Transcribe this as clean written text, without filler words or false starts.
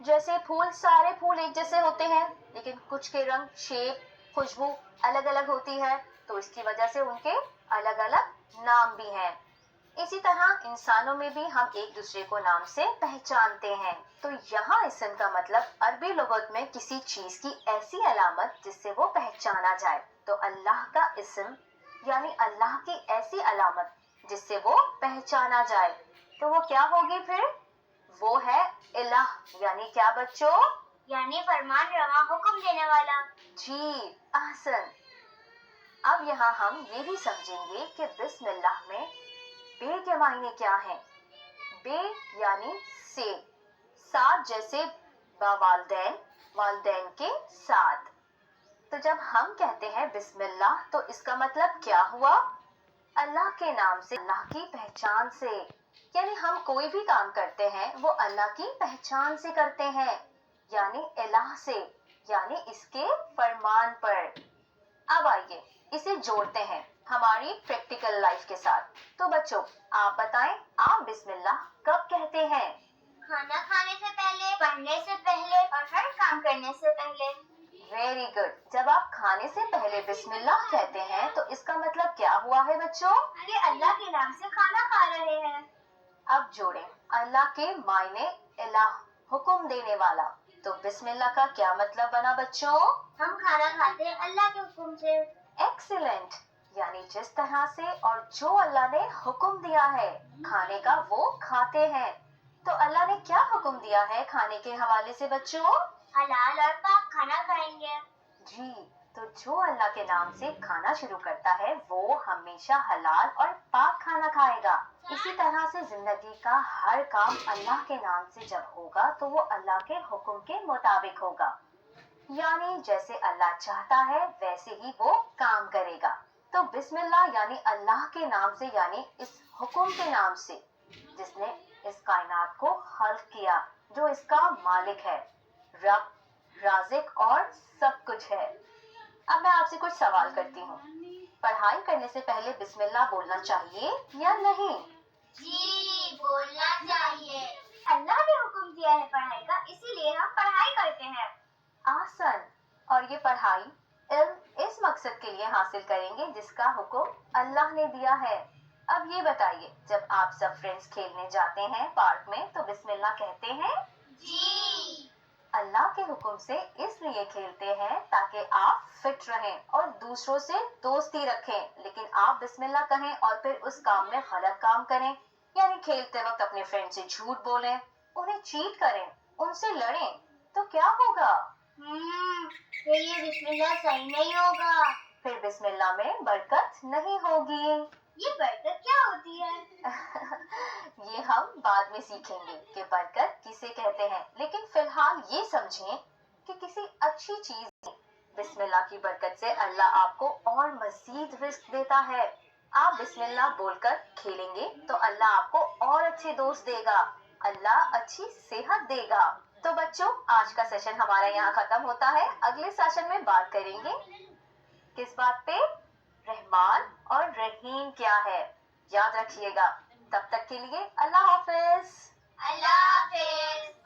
جیسے پھول، سارے پھول ایک جیسے ہوتے ہیں لیکن کچھ کے رنگ، شیپ، خوشبو الگ الگ ہوتی ہے، تو اس کی وجہ سے ان کے الگ الگ نام بھی ہیں۔ اسی طرح انسانوں میں بھی ہم ایک دوسرے کو نام سے پہچانتے ہیں۔ تو یہاں اسم کا مطلب عربی لغت میں کسی چیز کی ایسی علامت جس سے وہ پہچانا جائے، تو اللہ کا اسم یعنی اللہ کی ایسی علامت جس سے وہ پہچانا جائے، تو وہ کیا ہوگی پھر؟ وہ ہے الہ، یعنی کیا بچوں؟ یعنی فرمان روا، حکم دینے والا۔ جی احسن۔ اب یہاں ہم یہ بھی سمجھیں گے کہ بسم اللہ میں بے کے معنی کیا ہیں۔ بے یعنی سے، ساتھ جیسے با والدین، والدین کے ساتھ۔ تو جب ہم کہتے ہیں بسم اللہ تو اس کا مطلب کیا ہوا؟ اللہ کے نام سے، اللہ کی پہچان سے، یعنی ہم کوئی بھی کام کرتے ہیں وہ اللہ کی پہچان سے کرتے ہیں، یعنی الہ سے، یعنی اس کے فرمان پر۔ اب آئیے اسے جوڑتے ہیں ہماری پریکٹیکل لائف کے ساتھ۔ تو بچوں آپ بتائیں، آپ بسم اللہ کب کہتے ہیں؟ کھانا کھانے سے پہلے، پڑھنے سے پہلے اور ہر کام کرنے سے پہلے۔ Very good. جب آپ کھانے سے پہلے بسم اللہ کہتے ہیں تو اس کا مطلب کیا ہوا ہے بچوں؟ کہ اللہ کے نام سے کھانا کھا رہے ہیں۔ اب جوڑیں اللہ کے معنی الہ، حکم دینے والا، تو بسم اللہ کا کیا مطلب بنا بچوں؟ ہم کھانا کھاتے ہیں اللہ کے حکم سے۔ ایکسیلنٹ، یعنی جس طرح سے اور جو اللہ نے حکم دیا ہے کھانے کا وہ کھاتے ہیں۔ تو اللہ نے کیا حکم دیا ہے کھانے کے حوالے سے بچوں؟ حلال اور پاک کھانا کھائیں گے۔ جی، تو جو اللہ کے نام سے کھانا شروع کرتا ہے وہ ہمیشہ حلال اور پاک کھانا کھائے گا۔ اسی طرح سے زندگی کا ہر کام اللہ کے نام سے جب ہوگا تو وہ اللہ کے حکم کے مطابق ہوگا، یعنی جیسے اللہ چاہتا ہے ویسے ہی وہ کام کرے گا۔ تو بسم اللہ یعنی اللہ کے نام سے، یعنی اس حکم کے نام سے جس نے اس کائنات کو خلق کیا، جو اس کا مالک ہے، رب، رازق اور سب کچھ ہے۔ اب میں آپ سے کچھ سوال کرتی ہوں، پڑھائی کرنے سے پہلے بسم اللہ بولنا چاہیے یا نہیں؟ جی بولنا چاہیے۔ اللہ نے حکم دیا ہے پڑھائی کا، اسی لیے ہم پڑھائی کرتے ہیں۔ آسان۔ اور یہ پڑھائی علم اس مقصد کے لیے حاصل کریں گے جس کا حکم اللہ نے دیا ہے۔ اب یہ بتائیے، جب آپ سب فرینڈز کھیلنے جاتے ہیں پارک میں تو بسم اللہ کہتے ہیں؟ جی۔ اللہ کے حکم سے اس لیے کھیلتے ہیں تاکہ آپ فٹ رہیں اور دوسروں سے دوستی رکھیں، لیکن آپ بسم اللہ کہیں اور پھر اس کام میں غلط کام کریں، یعنی کھیلتے وقت اپنے فرینڈ سے جھوٹ بولیں، انہیں چیٹ کریں، ان سے لڑیں، تو کیا ہوگا؟ پھر یہ بسم اللہ صحیح نہیں ہوگا۔ پھر بسم اللہ میں برکت نہیں ہوگی۔ یہ برکت کیا ہوتی ہے؟ یہ ہم بعد میں سیکھیں گے کہ برکت کسے کہتے ہیں، لیکن فی الحال یہ سمجھیں کہ کسی اچھی چیز میں بسم اللہ کی برکت سے اللہ آپ کو اور مزید رزق دیتا ہے۔ آپ بسم اللہ بول کر کھیلیں گے تو اللہ آپ کو اور اچھے دوست دے گا، اللہ اچھی صحت دے گا۔ تو بچوں آج کا سیشن ہمارا یہاں ختم ہوتا ہے، اگلے سیشن میں بات کریں گے کس بات پہ؟ رحمان اور رحیم کیا ہے، یاد رکھیے گا۔ تب تک کے لیے اللہ حافظ۔ اللہ حافظ۔